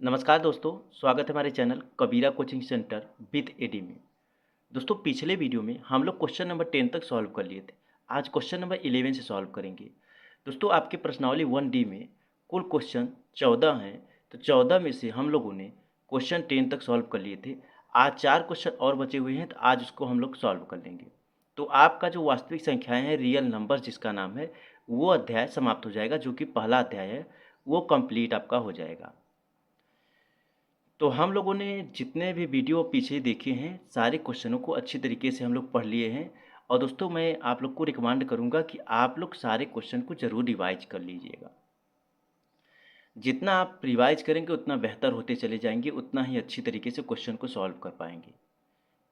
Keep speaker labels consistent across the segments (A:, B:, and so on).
A: नमस्कार दोस्तों, स्वागत है हमारे channel Kabira coaching centre with AD में। दोस्तों पिछले वीडियो में हम लोग क्वेश्चन नंबर 10 तक सॉल्व कर लिए थे। आज क्वेश्चन नंबर 11 से सॉल्व करेंगे। दोस्तों आपके प्रश्नावली 1D में कुल क्वेश्चन 14 हैं, तो 14 में से हम लोगों ने क्वेश्चन 10 तक सॉल्व कर लिए थे। आज 4 क्वेश्चन और बचे हुए हैं, तो आज उसको हम लोग सॉल्व कर लेंगे। तो आपका जो वास्तविक संख्याएँ हैं, रियल नंबर जिसका नाम है, वो अध्याय समाप्त हो जाएगा, जो कि पहला अध्याय है, वो कंप्लीट आपका हो जाएगा। तो हम लोगों ने जितने भी वीडियो पीछे देखे हैं, सारे क्वेश्चनों को अच्छी तरीके से हम लोग पढ़ लिए हैं। और दोस्तों मैं आप लोग को रिकमेंड करूंगा कि आप लोग सारे क्वेश्चन को ज़रूर रिवाइज कर लीजिएगा। जितना आप रिवाइज करेंगे उतना बेहतर होते चले जाएंगे, उतना ही अच्छी तरीके से क्वेश्चन को सॉल्व कर पाएंगे।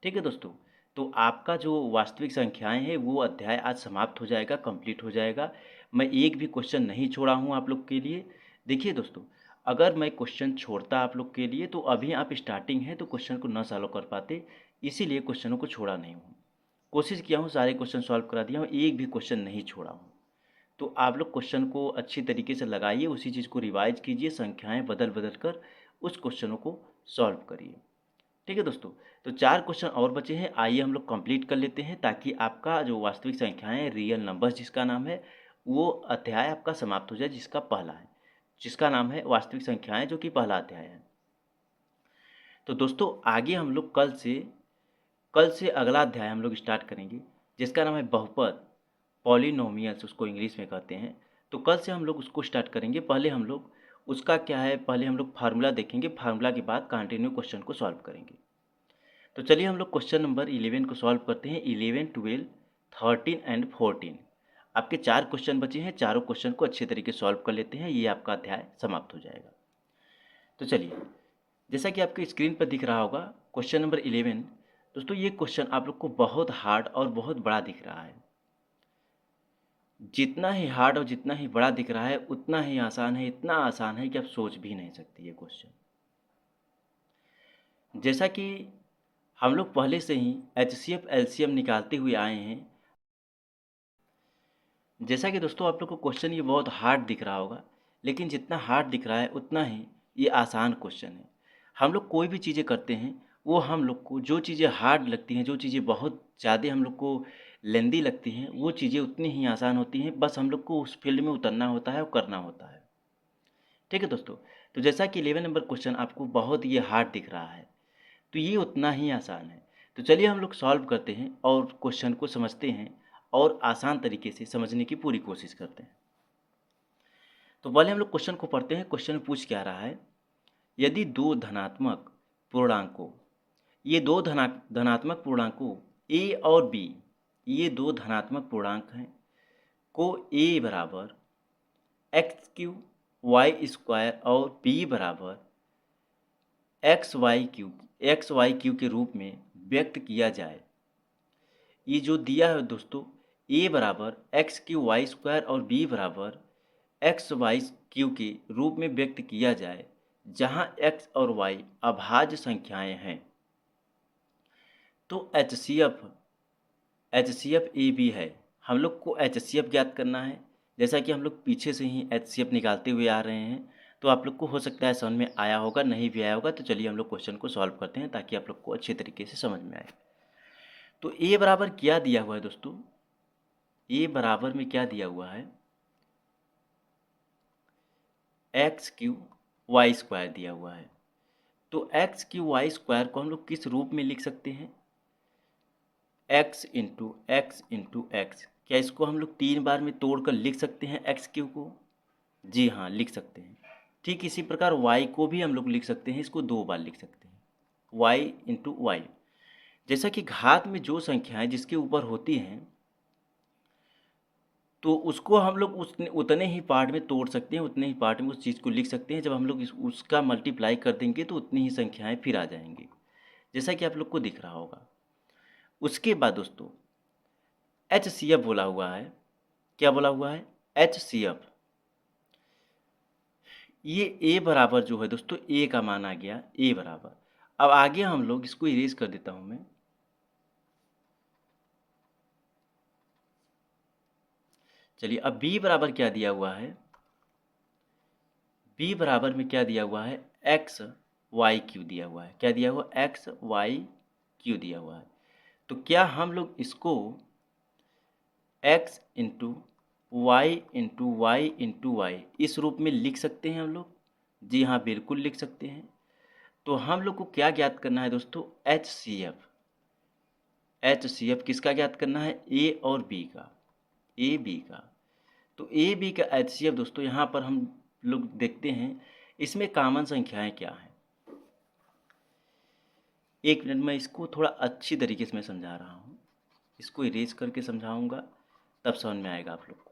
A: ठीक है दोस्तों, तो आपका जो वास्तविक संख्याएं हैं वो अध्याय आज समाप्त हो जाएगा, कंप्लीट हो जाएगा। मैं एक भी क्वेश्चन नहीं छोड़ा हूँ आप लोग के लिए। देखिए दोस्तों, अगर मैं क्वेश्चन छोड़ता आप लोग के लिए तो अभी आप स्टार्टिंग है तो क्वेश्चन को न सॉल्व कर पाते, इसीलिए क्वेश्चनों को छोड़ा नहीं हूँ। कोशिश किया हूँ सारे क्वेश्चन सॉल्व करा दिया हूँ, एक भी क्वेश्चन नहीं छोड़ा हूँ। तो आप लोग क्वेश्चन को अच्छी तरीके से लगाइए, उसी चीज़ को रिवाइज कीजिए, संख्याएं बदल बदल कर उस क्वेश्चनों को सॉल्व करिए। ठीक है दोस्तों, तो 4 क्वेश्चन और बचे हैं, आइए हम लोग कंप्लीट कर लेते हैं, ताकि आपका जो वास्तविक संख्याएं रियल नंबर्स जिसका नाम है, वो अध्याय आपका समाप्त हो जाए, जिसका पहला है, जिसका नाम है वास्तविक संख्याएं, जो कि पहला अध्याय है। तो दोस्तों आगे हम लोग कल से अगला अध्याय हम लोग स्टार्ट करेंगे, जिसका नाम है बहुपद, पॉलिनोमियल्स उसको इंग्लिश में कहते हैं। तो कल से हम लोग उसको स्टार्ट करेंगे। पहले हम लोग उसका क्या है, पहले हम लोग फार्मूला देखेंगे, फार्मूला के बाद कंटिन्यू क्वेश्चन को सॉल्व करेंगे। तो चलिए हम लोग क्वेश्चन नंबर 11 को सॉल्व करते हैं। 11, 12, 13 एंड 14 आपके 4 क्वेश्चन बचे हैं। चारों क्वेश्चन को अच्छे तरीके से सॉल्व कर लेते हैं, ये आपका अध्याय समाप्त हो जाएगा। तो चलिए, जैसा कि आपके स्क्रीन पर दिख रहा होगा क्वेश्चन नंबर 11। दोस्तों ये क्वेश्चन आप लोग को बहुत हार्ड और बहुत बड़ा दिख रहा है। जितना ही हार्ड और जितना ही बड़ा दिख रहा है उतना ही आसान है, इतना आसान है कि आप सोच भी नहीं सकते ये क्वेश्चन। जैसा कि हम लोग पहले से ही HCF LCM निकालते हुए आए हैं, जैसा कि दोस्तों आप लोग को क्वेश्चन ये बहुत हार्ड दिख रहा होगा, लेकिन जितना हार्ड दिख रहा है उतना ही ये आसान क्वेश्चन है। हम लोग कोई भी चीज़ें करते हैं, वो हम लोग को जो चीज़ें हार्ड लगती हैं, जो चीज़ें बहुत ज़्यादा हम लोग को लेंदी लगती हैं, वो चीज़ें उतनी ही आसान होती हैं। बस हम लोग को उस फील्ड में उतरना होता है और करना होता है। ठीक है दोस्तों, तो जैसा कि 11 नंबर क्वेश्चन आपको बहुत ये हार्ड दिख रहा है, तो ये उतना ही आसान है। तो चलिए हम लोग सॉल्व करते हैं और क्वेश्चन को समझते हैं और आसान तरीके से समझने की पूरी कोशिश करते हैं। तो पहले हम लोग क्वेश्चन को पढ़ते हैं। क्वेश्चन पूछ क्या रहा है, यदि दो धनात्मक पूर्णांकों, ये दो धनात्मक पूर्णांकों ए और बी, ये दो धनात्मक पूर्णांक हैं, को ए बराबर x³ y² और b बराबर एक्स वाई क्यू के रूप में व्यक्त किया जाए। ये जो दिया है दोस्तों, a बराबर x³ y² और b बराबर XY/Q के रूप में व्यक्त किया जाए, जहां x और y अभाज्य संख्याएं हैं। तो HCF ए बी है, हम लोग को HCF ज्ञात करना है। जैसा कि हम लोग पीछे से ही HCF निकालते हुए आ रहे हैं, तो आप लोग को हो सकता है समझ में आया होगा, नहीं भी आया होगा। तो चलिए हम लोग क्वेश्चन को सॉल्व करते हैं, ताकि आप लोग को अच्छे तरीके से समझ में आए। तो ए बराबर क्या दिया हुआ है दोस्तों, ए बराबर में क्या दिया हुआ है, x³ y² दिया हुआ है। तो x³ y² को हम लोग किस रूप में लिख सकते हैं, x×x×x। क्या इसको हम लोग 3 बार में तोड़कर लिख सकते हैं x³ को? जी हाँ, लिख सकते हैं। ठीक इसी प्रकार y को भी हम लोग लिख सकते हैं, इसको 2 बार लिख सकते हैं, y×y। जैसा कि घात में जो संख्याएं जिसके ऊपर होती हैं, तो उसको हम लोग उतने ही पार्ट में तोड़ सकते हैं, उतने ही पार्ट में उस चीज़ को लिख सकते हैं। जब हम लोग उसका मल्टीप्लाई कर देंगे तो उतनी ही संख्याएं फिर आ जाएंगी, जैसा कि आप लोग को दिख रहा होगा। उसके बाद दोस्तों HCF बोला हुआ है। क्या बोला हुआ है, HCF। ये a बराबर जो है दोस्तों, a का मान आ गया a बराबर। अब आगे हम लोग इसको इरेज कर देता हूं मैं। चलिए अब b बराबर क्या दिया हुआ है, बी बराबर में क्या दिया हुआ है, एक्स वाई क्यू दिया हुआ है। क्या दिया हुआ, एक्स वाई क्यू दिया हुआ है। तो क्या हम लोग इसको एक्स इंटू वाई इस रूप में लिख सकते हैं हम लोग? जी हाँ, बिल्कुल लिख सकते हैं। तो हम लोग को क्या ज्ञात करना है दोस्तों, H C F. H C F किसका ज्ञात करना है, ए और बी का, ए बी का। तो ए बी का एच सी एफ दोस्तों यहाँ पर हम लोग देखते हैं, इसमें कॉमन संख्याएं क्या हैं। एक मिनट में इसको थोड़ा अच्छी तरीके से मैं समझा रहा हूँ, इसको इरेज करके समझाऊंगा, तब समझ में आएगा आप लोग को।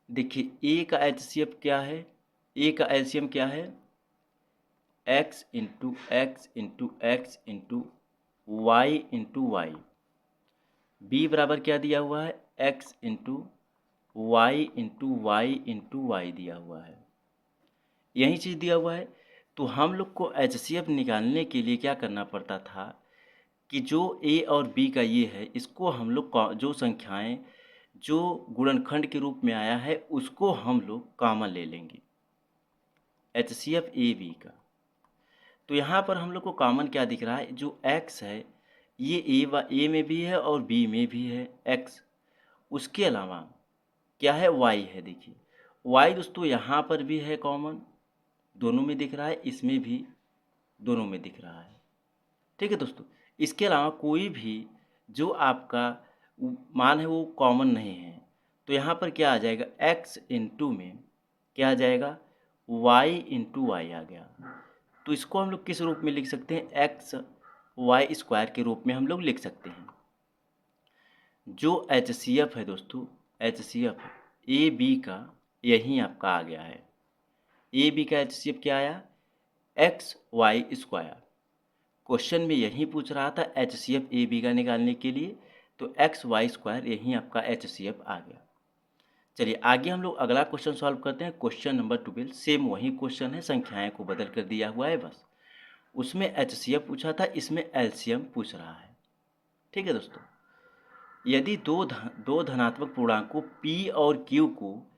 A: देखिए ए का एच सी एफ क्या है, ए का एलसीएम क्या है, x into x into x into y. B बराबर क्या दिया हुआ है, एक्स इंटू वाई दिया हुआ है, यही चीज़ दिया हुआ है। तो हम लोग को एच सी एफ निकालने के लिए क्या करना पड़ता था कि जो ए और बी का ये है, इसको हम लोग जो संख्याएं जो गुणनखंड के रूप में आया है उसको हम लोग कॉमन ले लेंगे, H C F a b का। तो यहाँ पर हम लोग को कॉमन क्या दिख रहा है, जो x है ये ए में भी है और b में भी है x। उसके अलावा क्या है, y है। देखिए y दोस्तों यहाँ पर भी है कॉमन, दोनों में दिख रहा है, इसमें भी दोनों में दिख रहा है। ठीक है दोस्तों, इसके अलावा कोई भी जो आपका मान है वो कॉमन नहीं है। तो यहाँ पर क्या आ जाएगा, x इंटू में क्या आ जाएगा, y इंटू वाई आ गया। तो इसको हम लोग किस रूप में लिख सकते हैं, एक्स वाई स्क्वायर के रूप में हम लोग लिख सकते हैं। जो एच सी एफ है दोस्तों, H C F a b का यही आपका आ गया है। ए बी का एच सी एफ क्या आया, एक्स वाई स्क्वायर। क्वेश्चन में यही पूछ रहा था H C F a b का निकालने के लिए, तो एक्स वाई स्क्वायर यही आपका एच सी एफ आ गया। चलिए आगे हम लोग अगला क्वेश्चन सॉल्व करते हैं। क्वेश्चन नंबर 12 सेम वही क्वेश्चन है, संख्याएं को बदल कर दिया हुआ है बस। उसमें एच सी एफ पूछा था, इसमें एलसीएम पूछ रहा है। ठीक है दोस्तों, यदि दो धनात्मक पूर्णांकों p और q को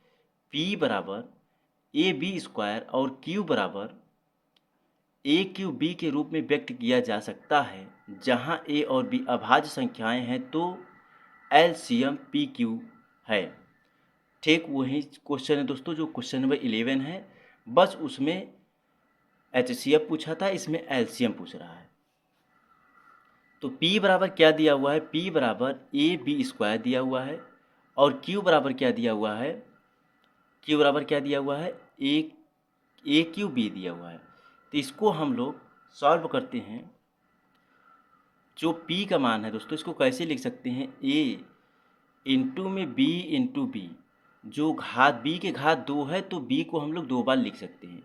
A: p बराबर ए बी स्क्वायर और q बराबर ए क्यू बी के रूप में व्यक्त किया जा सकता है, जहां a और b अभाज्य संख्याएं हैं, तो एलसीएम पी क्यू है। ठीक वही क्वेश्चन है दोस्तों जो क्वेश्चन नंबर 11 है, बस उसमें एच सी एफ पूछा था, इसमें एलसीएम पूछ रहा है। तो P बराबर क्या दिया हुआ है, P बराबर ए बी स्क्वायर दिया हुआ है, और Q बराबर क्या दिया हुआ है, Q बराबर क्या दिया हुआ है, ए क्यू बी दिया हुआ है। तो इसको हम लोग सॉल्व करते हैं। जो P का मान है दोस्तों, इसको कैसे लिख सकते हैं, A इंटू में B इंटू बी, जो घात B के घात 2 है तो B को हम लोग 2 बार लिख सकते हैं।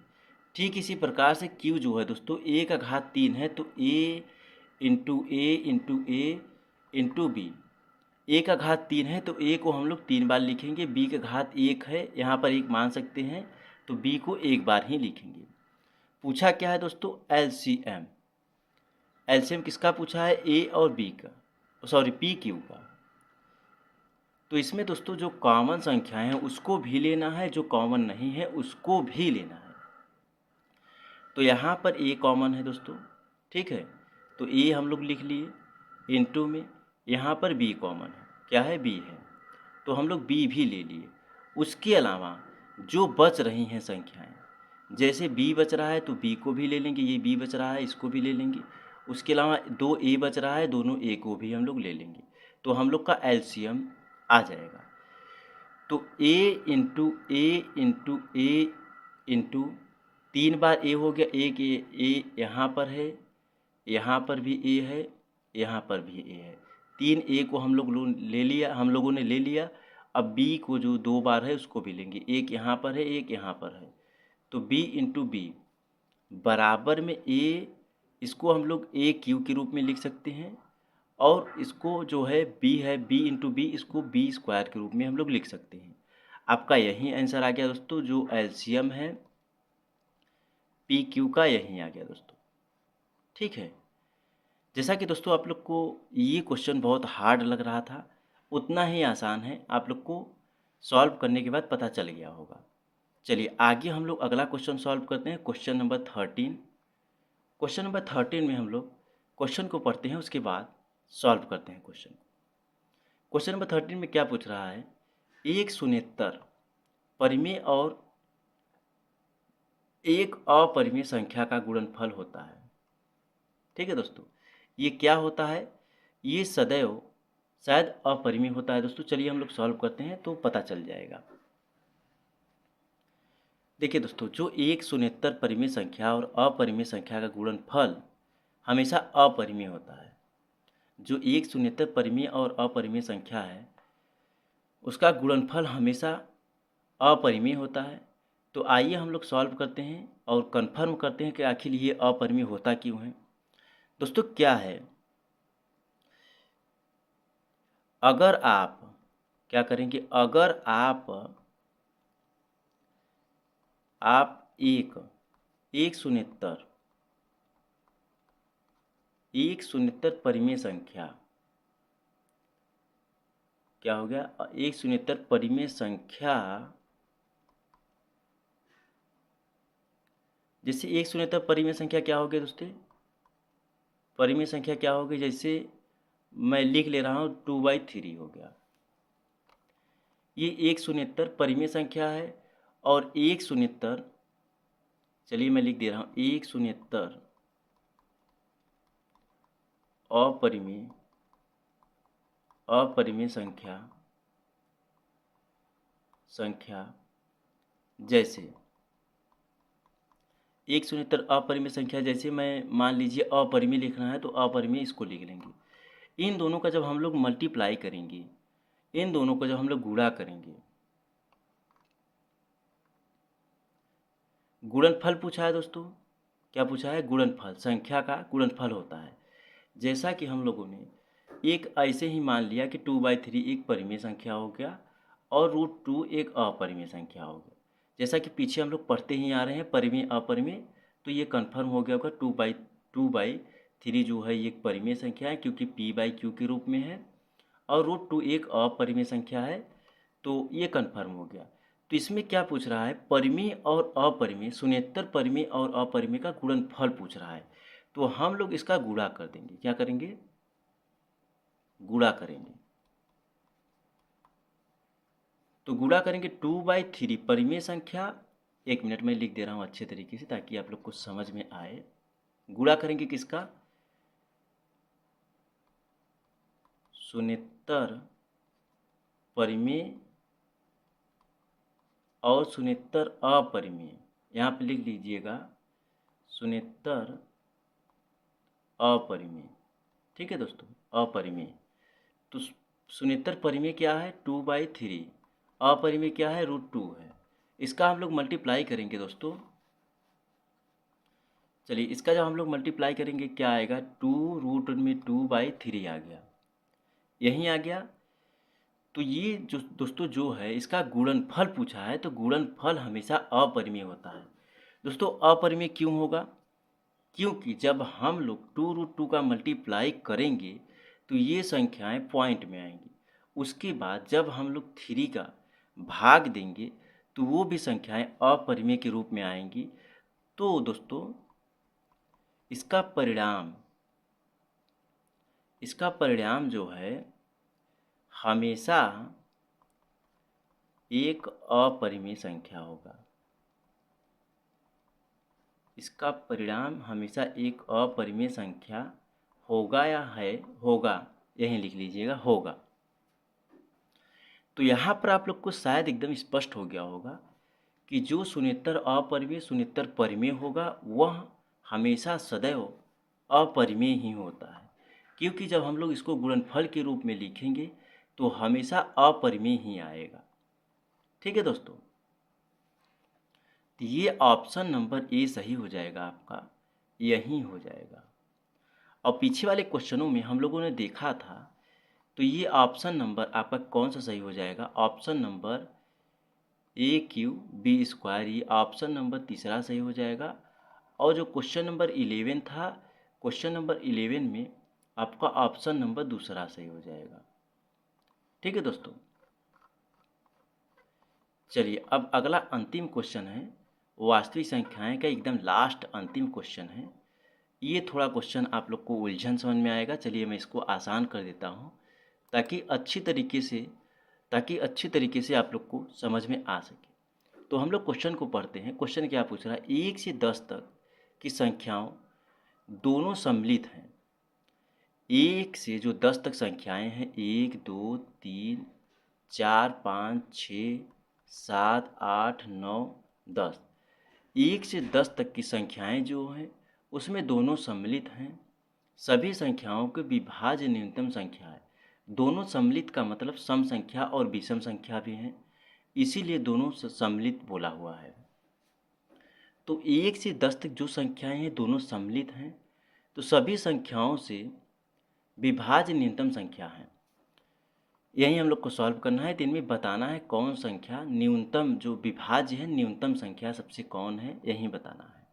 A: ठीक इसी प्रकार से Q जो है दोस्तों, A का घात 3 है तो A into A into B, A का घात 3 है तो ए को हम लोग 3 बार लिखेंगे, बी का घात 1 है, यहाँ पर 1 मान सकते हैं, तो बी को 1 बार ही लिखेंगे। पूछा क्या है दोस्तों, एलसीएम। एलसीएम किसका पूछा है, ए और बी का, सॉरी पी क्यू का। तो इसमें दोस्तों जो कॉमन संख्याएं हैं उसको भी लेना है, जो कॉमन नहीं है उसको भी लेना है। तो यहाँ पर ए कॉमन है दोस्तों, ठीक है, तो ए हम लोग लिख लिए, इंटू में यहाँ पर बी कॉमन है, क्या है, बी है, तो हम लोग बी भी ले लिए। उसके अलावा जो बच रही हैं संख्याएं, जैसे बी बच रहा है तो बी को भी ले लेंगे, ये बी बच रहा है इसको भी ले लेंगे। उसके अलावा 2 ए बच रहा है, दोनों ए को भी हम लोग ले लेंगे, तो हम लोग का एलसीएम आ जाएगा। तो ए इंटू 3 बार ए हो गया, एक ए यहाँ पर है, यहाँ पर भी ए है, यहाँ पर भी ए है, 3 ए को हम लोगों ने ले लिया। अब बी को जो 2 बार है उसको भी लेंगे, एक यहाँ पर है एक यहाँ पर है, तो बी इंटू बी बराबर में ए, इसको हम लोग ए क्यू के रूप में लिख सकते हैं, और इसको जो है बी इंटू बी, इसको बी स्क्वायर के रूप में हम लोग लिख सकते हैं। आपका यही आंसर आ गया दोस्तों, जो एलसीएम है पी क्यू का यही आ गया दोस्तों। ठीक है, जैसा कि दोस्तों आप लोग को ये क्वेश्चन बहुत हार्ड लग रहा था, उतना ही आसान है। आप लोग को सॉल्व करने के बाद पता चल गया होगा। चलिए आगे हम लोग अगला क्वेश्चन सॉल्व करते हैं, क्वेश्चन नंबर 13। क्वेश्चन नंबर 13 में हम लोग क्वेश्चन को पढ़ते हैं, उसके बाद सॉल्व करते हैं क्वेश्चन। क्वेश्चन नंबर 13 में क्या पूछ रहा है, एक शून्येतर परिमेय और एक अपरिमेय संख्या का गुणनफल होता है। ठीक है दोस्तों, ये क्या होता है, ये सदैव शायद अपरिमेय होता है दोस्तों। चलिए हम लोग सॉल्व करते हैं तो पता चल जाएगा। देखिए दोस्तों, जो एक शून्येतर परिमेय संख्या और अपरिमेय संख्या का गुणनफल हमेशा अपरिमेय होता है। जो एक शून्येतर परिमेय और अपरिमेय संख्या है उसका गुणनफल हमेशा अपरिमेय होता है। तो आइए हम लोग सॉल्व करते हैं और कंफर्म करते हैं कि आखिर ये अपरिमेय होता क्यों है। दोस्तों क्या है, अगर आप क्या करेंगे, अगर आप एक शून्येतर परिमेय संख्या, क्या हो गया, एक शून्येतर परिमेय संख्या, जैसे एक शून्येतर परिमेय संख्या क्या हो गया दोस्तों, परिमेय संख्या क्या हो गई, जैसे मैं लिख ले रहा हूँ 2/3 हो गया। ये एक शून्येतर परिमेय संख्या है और एक शून्येतर, चलिए मैं लिख दे रहा हूँ, एक शून्येतर अपरिमेय संख्या जैसे एक शून्येतर अपरिमेय संख्या, जैसे मैं मान लीजिए अपरिमेय लिखना है तो अपरिमेय इसको लिख लेंगे। इन दोनों का जब हम लोग मल्टीप्लाई करेंगे, इन दोनों को जब हम लोग गुणा करेंगे, गुणनफल पूछा है दोस्तों, क्या पूछा है, गुणनफल, संख्या का गुणनफल होता है। जैसा कि हम लोगों ने एक ऐसे ही मान लिया कि 2/3 एक परिमेय संख्या हो गया और √2 एक अपरिमेय संख्या हो गया। जैसा कि पीछे हम लोग पढ़ते ही आ रहे हैं परिमेय अपरिमेय, तो ये कन्फर्म हो गया होगा 2/3 जो है ये एक परिमेय संख्या है क्योंकि p/q के रूप में है, और √2 एक अपरिमेय संख्या है, तो ये कन्फर्म हो गया। तो इसमें क्या पूछ रहा है, परिमेय और अपरिमेय, शून्येतर परिमेय और अपरिमेय का गुणनफल पूछ रहा है। तो हम लोग इसका गुणा कर देंगे, क्या करेंगे, गुणा करेंगे। तो गुणा करेंगे 2/3 परिमेय संख्या, एक मिनट में लिख दे रहा हूँ अच्छे तरीके से ताकि आप लोग को समझ में आए। गुणा करेंगे किसका, शून्येतर परिमेय और शून्येतर अपरिमेय, यहाँ पे लिख लीजिएगा शून्येतर अपरिमेय। ठीक है दोस्तों, अपरिमेय। तो शून्येतर परिमेय क्या है 2/3, अपरिमेय क्या है √2 है। इसका हम लोग मल्टीप्लाई करेंगे दोस्तों। चलिए इसका जब हम लोग मल्टीप्लाई करेंगे क्या आएगा, 2√2/3 आ गया, यहीं आ गया। तो ये जो दोस्तों जो है इसका गुणनफल पूछा है, तो गुणनफल हमेशा अपरिमेय होता है। दोस्तों अपरिमेय क्यों होगा, क्योंकि जब हम लोग 2√2 का मल्टीप्लाई करेंगे तो ये संख्याएं पॉइंट में आएंगी। उसके बाद जब हम लोग 3 का भाग देंगे तो वो भी संख्याएं अपरिमेय के रूप में आएंगी। तो दोस्तों इसका परिणाम जो है हमेशा एक अपरिमेय संख्या होगा। इसका परिणाम हमेशा एक अपरिमेय संख्या होगा या है, होगा, यहीं लिख लीजिएगा, होगा। तो यहाँ पर आप लोग को शायद एकदम स्पष्ट हो गया होगा कि जो शून्येतर अपरिमेय शून्येतर परिमेय होगा वह हमेशा सदैव अपरिमेय ही होता है, क्योंकि जब हम लोग इसको गुणनफल के रूप में लिखेंगे तो हमेशा अपरिमेय ही आएगा। ठीक है दोस्तों, तो ये ऑप्शन नंबर ए सही हो जाएगा आपका, यही हो जाएगा। और पीछे वाले क्वेश्चनों में हम लोगों ने देखा था, तो ये ऑप्शन नंबर आपका कौन सा सही हो जाएगा, ऑप्शन नंबर AQB², ये ऑप्शन नंबर तीसरा सही हो जाएगा। और जो क्वेश्चन नंबर 11 था, क्वेश्चन नंबर 11 में आपका ऑप्शन नंबर दूसरा सही हो जाएगा। ठीक है दोस्तों, चलिए अब अगला अंतिम क्वेश्चन है, वास्तविक संख्याएं का एकदम लास्ट अंतिम क्वेश्चन है। ये थोड़ा क्वेश्चन आप लोग को उलझन समझ में आएगा। चलिए मैं इसको आसान कर देता हूँ ताकि अच्छी तरीके से आप लोग को समझ में आ सके। तो हम लोग क्वेश्चन को पढ़ते हैं। क्वेश्चन क्या पूछ रहा है, 1 से 10 तक की संख्याओं दोनों सम्मिलित हैं। 1 से जो 10 तक संख्याएं हैं, 1 2 3 4 5 6 7 8 9 10, 1 से 10 तक की संख्याएं जो हैं उसमें दोनों सम्मिलित हैं। सभी संख्याओं के विभाज्य न्यूनतम संख्या है। दोनों सम्मिलित का मतलब सम संख्या और विषम संख्या भी हैं, इसीलिए दोनों सम्मिलित बोला हुआ है। तो 1 से 10 तक जो संख्याएं हैं दोनों सम्मिलित हैं, तो सभी संख्याओं से विभाज्य न्यूनतम संख्या है। यही हम लोग को सॉल्व करना है। तो इनमें बताना है कौन संख्या न्यूनतम, जो विभाज्य है न्यूनतम संख्या सबसे कौन है, यही बताना है।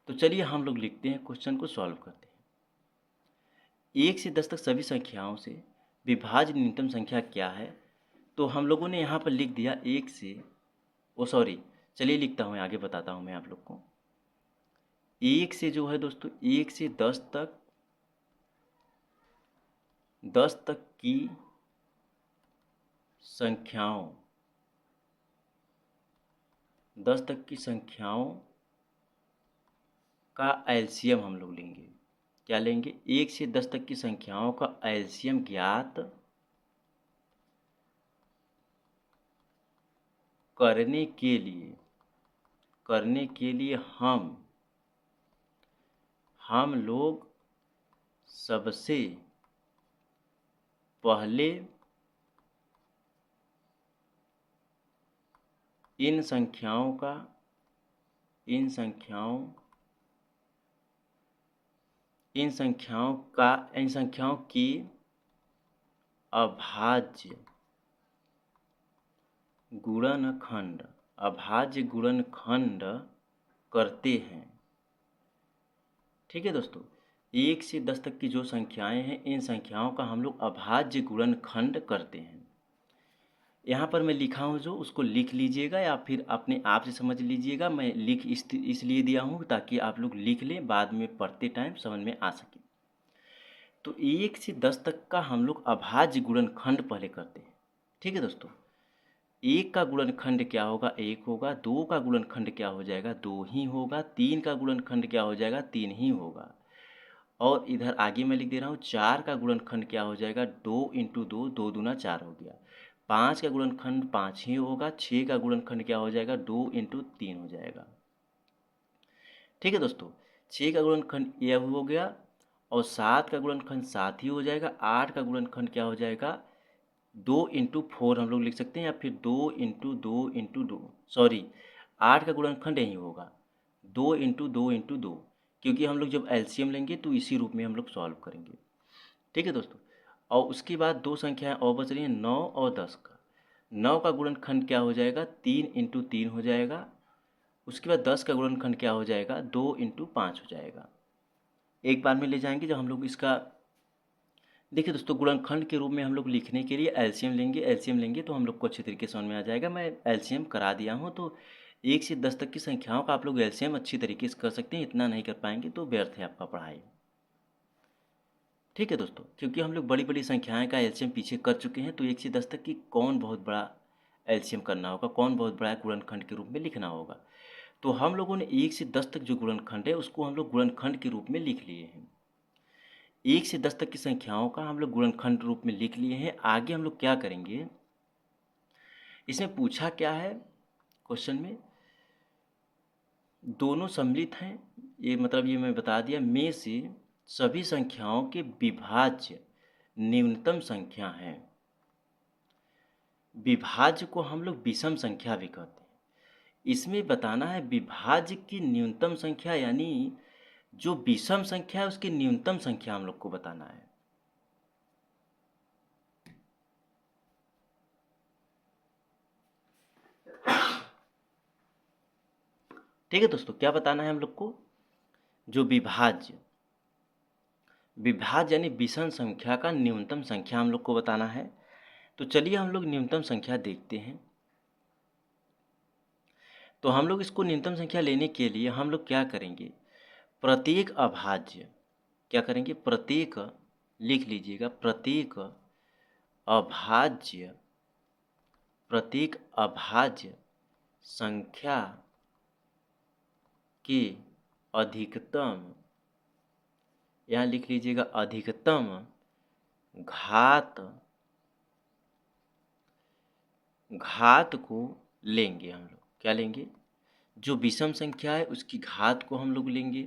A: तो चलिए हम लोग लिखते हैं, क्वेश्चन को सॉल्व करते हैं। 1 से 10 तक सभी संख्याओं से विभाज्य न्यूनतम संख्या क्या है। तो हम लोगों ने यहाँ पर लिख दिया 1 से, चलिए लिखता हूँ, आगे बताता हूँ मैं आप लोग को। 1 से जो है दोस्तों, 1 से 10 तक की संख्याओं, 10 तक की संख्याओं का एलसीएम हम लोग लेंगे। क्या लेंगे, 1 से 10 तक की संख्याओं का एलसीएम ज्ञात करने के लिए हम लोग सबसे पहले इन संख्याओं की अभाज्य गुणनखंड करते हैं। ठीक है दोस्तों, 1 से 10 तक की जो संख्याएं हैं, इन संख्याओं का हम लोग अभाज्य गुणनखंड करते हैं। यहाँ पर मैं लिखा हूँ जो, उसको लिख लीजिएगा या फिर अपने आप से समझ लीजिएगा। मैं लिख इसलिए दिया हूँ ताकि आप लोग लिख लें, बाद में पढ़ते टाइम समझ में आ सके। तो 1 से 10 तक का हम लोग अभाज्य गुणनखंड पहले करते हैं। ठीक है दोस्तों, 1 का गुणनखंड क्या होगा, 1 होगा। 2 का गुणनखंड क्या हो जाएगा, 2 ही होगा। 3 का गुणनखंड क्या हो जाएगा, 3 ही होगा। और इधर आगे मैं लिख दे रहा हूँ, 4 का गुणनखंड क्या हो जाएगा, 2 इंटू 2, 2 दूना 4 हो गया। 5 का गुणनखंड 5 ही होगा। 6 का गुणनखंड क्या हो जाएगा, 2 इंटू 3 हो जाएगा। ठीक है दोस्तों, 6 का गुणनखंड यह हो गया, और 7 का गुणनखंड 7 ही हो जाएगा। 8 का गुणनखंड क्या हो जाएगा, 2 इंटू 4 हम लोग लिख सकते हैं, या फिर 2 इंटू 2 इंटू 2, 8 का गुणनखंड यही होगा, 2 इंटू 2 इंटू 2, क्योंकि हम लोग जब एलसीएम लेंगे तो इसी रूप में हम लोग सॉल्व करेंगे। ठीक है दोस्तों, और उसके बाद दो संख्याएं और बच रही हैं, 9 और 10 का। 9 का गुणनखंड क्या हो जाएगा, 3 इंटू 3 हो जाएगा। उसके बाद 10 का गुणनखंड क्या हो जाएगा, 2 इंटू 5 हो जाएगा। एक बार में ले जाएंगे जब हम लोग इसका, देखिए दोस्तों, गुणनखंड के रूप में हम लोग लिखने के लिए एलसीएम लेंगे तो हम लोग को अच्छे तरीके से समझ में आ जाएगा। मैं एलसीएम करा दिया हूँ, तो 1 से 10 तक की संख्याओं का आप लोग एलसीएम अच्छी तरीके से कर सकते हैं। इतना नहीं कर पाएंगे तो व्यर्थ है आपका पढ़ाई। ठीक है दोस्तों, क्योंकि हम लोग बड़ी बड़ी संख्याएं का एलसीएम पीछे कर चुके हैं, तो 1 से 10 तक की कौन बहुत बड़ा एलसीएम करना होगा, कौन बहुत बड़ा गुणनखंड के रूप में लिखना होगा। तो हम लोगों ने 1 से 10 तक जो गुणनखंड है उसको हम लोग गुणनखंड के रूप में लिख लिए हैं। 1 से 10 तक की संख्याओं का हम लोग गुणनखंड रूप में लिख लिए हैं। आगे हम लोग क्या करेंगे, इसमें पूछा क्या है क्वेश्चन में, दोनों सम्मिलित हैं, ये मतलब ये मैं बता दिया, में से सभी संख्याओं के विभाज्य न्यूनतम संख्या है। विभाज्य को हम लोग विषम संख्या भी कहते हैं। इसमें बताना है विभाज्य की न्यूनतम संख्या, यानी जो विषम संख्या है उसकी न्यूनतम संख्या हम लोग को बताना है। ठीक है दोस्तों, क्या बताना है हम लोग को, जो विभाज्य यानी विषम संख्या का न्यूनतम संख्या हम लोग को बताना है। तो चलिए हम लोग न्यूनतम संख्या देखते हैं। तो हम लोग इसको न्यूनतम संख्या लेने के लिए हम लोग क्या करेंगे, प्रत्येक अभाज्य, क्या करेंगे, प्रत्येक, लिख लीजिएगा, अभाज्य प्रत्येक अभाज्य संख्या के अधिकतम, यहाँ लिख लीजिएगा अधिकतम घात को लेंगे। हम लोग क्या लेंगे, जो विषम संख्या है उसकी घात को हम लोग लेंगे।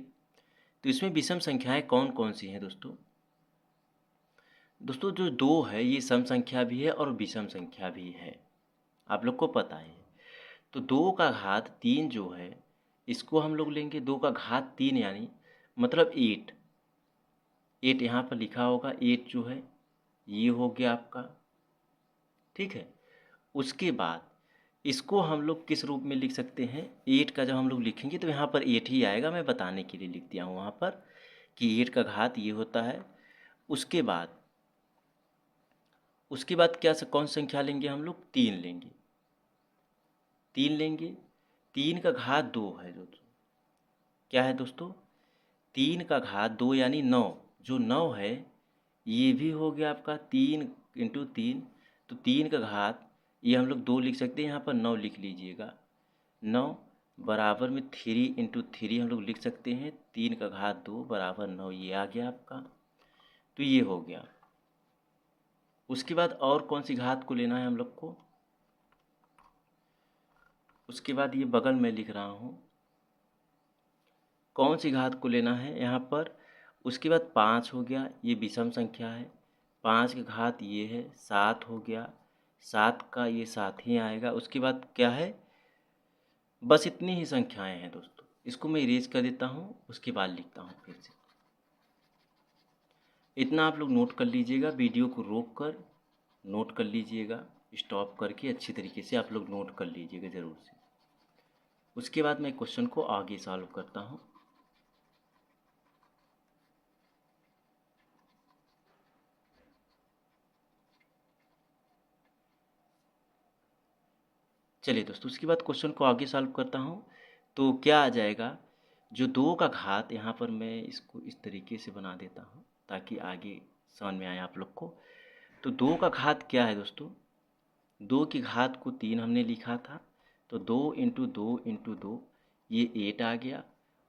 A: तो इसमें विषम संख्याएं कौन कौन सी हैं दोस्तों? दोस्तों जो 2 है ये सम संख्या भी है और विषम संख्या भी है, आप लोग को पता है। तो 2 का घात 3 जो है इसको हम लोग लेंगे, 2 का घात 3 यानी मतलब 8 यहाँ पर लिखा होगा, 8 जो है ये हो गया आपका, ठीक है। उसके बाद इसको हम लोग किस रूप में लिख सकते हैं, 8 का जब हम लोग लिखेंगे तो यहाँ पर 8 ही आएगा, मैं बताने के लिए लिख दिया हूँ वहाँ पर कि 8 का घात ये होता है। उसके बाद क्या कौन संख्या लेंगे हम लोग, 3 लेंगे, 3 का घात 2 है जो, क्या है दोस्तों, 3 का घात 2 यानी 9, जो 9 है ये भी हो गया आपका 3 इंटू 3, तो 3 का घात ये हम लोग 2 लिख सकते हैं, यहाँ पर 9 लिख लीजिएगा, 9 बराबर में 3 इंटू 3 हम लोग लिख सकते हैं, 3 का घात 2 बराबर 9, ये आ गया आपका। तो ये हो गया। उसके बाद और कौन सी घात को लेना है हम लोग को, उसके बाद ये बगल में लिख रहा हूँ कौन सी घात को लेना है यहाँ पर। उसके बाद 5 हो गया, ये विषम संख्या है, 5 की घात ये है, 7 हो गया, 7 का ये 7 ही आएगा। उसके बाद क्या है, बस इतनी ही संख्याएं हैं दोस्तों। इसको मैं इरेज कर देता हूँ, उसके बाद लिखता हूँ फिर से। इतना आप लोग नोट कर लीजिएगा, वीडियो को रोक कर नोट कर लीजिएगा, स्टॉप करके अच्छी तरीके से आप लोग नोट कर लीजिएगा ज़रूर से। उसके बाद मैं क्वेश्चन को आगे सॉल्व करता हूँ। चलिए दोस्तों, उसके बाद क्वेश्चन को आगे सॉल्व करता हूँ। तो क्या आ जाएगा, जो 2 का घात, यहाँ पर मैं इसको इस तरीके से बना देता हूँ ताकि आगे समझ में आए आप लोग को। तो 2 का घात क्या है दोस्तों, 2 की घात को 3 हमने लिखा था, तो 2 इंटू 2 इंटू 2 ये 8 आ गया।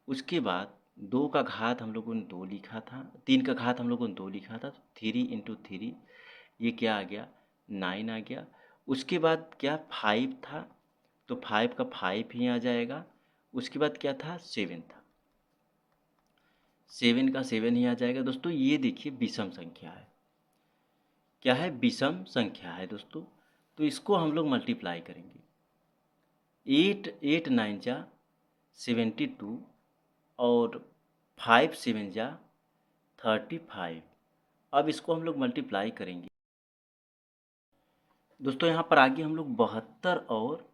A: उसके बाद 2 का घात हम लोगों ने 2 लिखा था, 3 का घात हम लोगों ने 2 लिखा था, तो 3 इंटू 3 ये क्या आ गया, 9 आ गया। उसके बाद क्या 5 था, तो 5 का 5 ही आ जाएगा। उसके बाद क्या था, 7 था, 7 का 7 ही आ जाएगा। दोस्तों ये देखिए विषम संख्या है, क्या है, विषम संख्या है दोस्तों। तो इसको हम लोग मल्टीप्लाई करेंगे, 8 9 जा 72 और 5 7 जा 35। अब इसको हम लोग मल्टीप्लाई करेंगे दोस्तों, यहाँ पर आगे हम लोग 72 और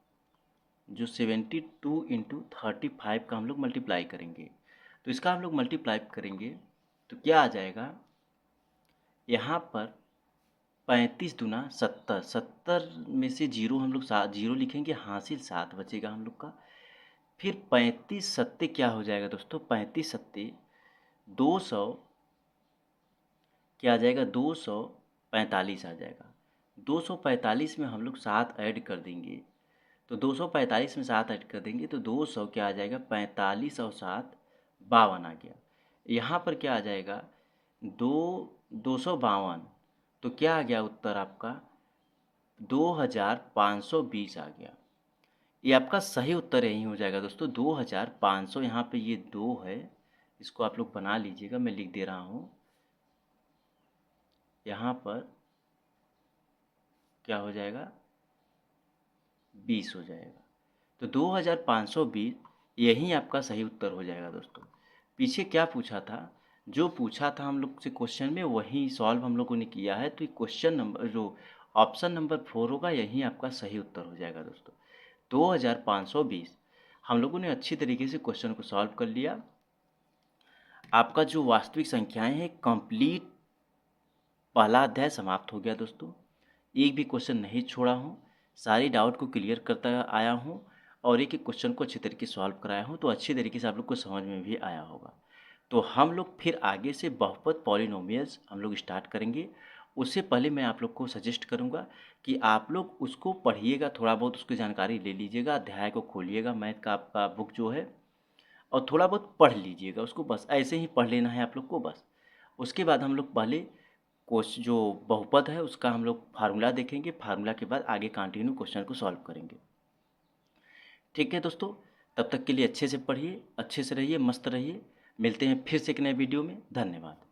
A: जो 72 इंटू 35 का हम लोग मल्टीप्लाई करेंगे। तो इसका हम लोग मल्टीप्लाई करेंगे तो क्या आ जाएगा, यहाँ पर 35 दूना 70, 70 में से जीरो हम लोग 7 जीरो लिखेंगे, हासिल 7 बचेगा हम लोग का। फिर 35 सत्ते क्या हो जाएगा दोस्तों, 35 सत्ते 200, क्या आ जाएगा, 245 आ जाएगा। 245 में हम लोग 7 ऐड कर देंगे, तो 245 में 7 ऐड कर देंगे तो 200 क्या आ जाएगा, 45 और 7 52 आ गया। यहाँ पर क्या आ जाएगा, 252, तो क्या आ गया उत्तर आपका, 2520 आ गया। ये आपका सही उत्तर यही हो जाएगा दोस्तों, 2500। यहाँ पे ये 2 है, इसको आप लोग बना लीजिएगा, मैं लिख दे रहा हूँ। यहाँ पर क्या हो जाएगा, 20 हो जाएगा। तो 2520 यही आपका सही उत्तर हो जाएगा दोस्तों। पीछे क्या पूछा था, जो पूछा था हम लोग से क्वेश्चन में वही सॉल्व हम लोगों ने किया है। तो क्वेश्चन नंबर जो ऑप्शन नंबर 4 होगा यही आपका सही उत्तर हो जाएगा दोस्तों। 2520 हम लोगों ने अच्छी तरीके से क्वेश्चन को सॉल्व कर लिया। आपका जो वास्तविक संख्याएं हैं कंप्लीट पहला अध्याय समाप्त हो गया दोस्तों। एक भी क्वेश्चन नहीं छोड़ा हूँ, सारी डाउट को क्लियर करता आया हूँ और एक एक क्वेश्चन को अच्छी तरीके से सॉल्व कराया हूँ, तो अच्छी तरीके से आप लोग को समझ में भी आया होगा। तो हम लोग फिर आगे से बहुपद पॉलिनोमियल्स हम लोग स्टार्ट करेंगे। उससे पहले मैं आप लोग को सजेस्ट करूंगा कि आप लोग उसको पढ़िएगा, थोड़ा बहुत उसकी जानकारी ले लीजिएगा, अध्याय को खोलिएगा मैथ का आपका बुक जो है, और थोड़ा बहुत पढ़ लीजिएगा उसको, बस ऐसे ही पढ़ लेना है आप लोग को बस। उसके बाद हम लोग पहले क्वेश्चन जो बहुपद है उसका हम लोग फार्मूला देखेंगे, फार्मूला के बाद आगे कंटिन्यू क्वेश्चन को सॉल्व करेंगे। ठीक है दोस्तों, तब तक के लिए अच्छे से पढ़िए, अच्छे से रहिए, मस्त रहिए। मिलते हैं फिर से एक नए वीडियो में। धन्यवाद।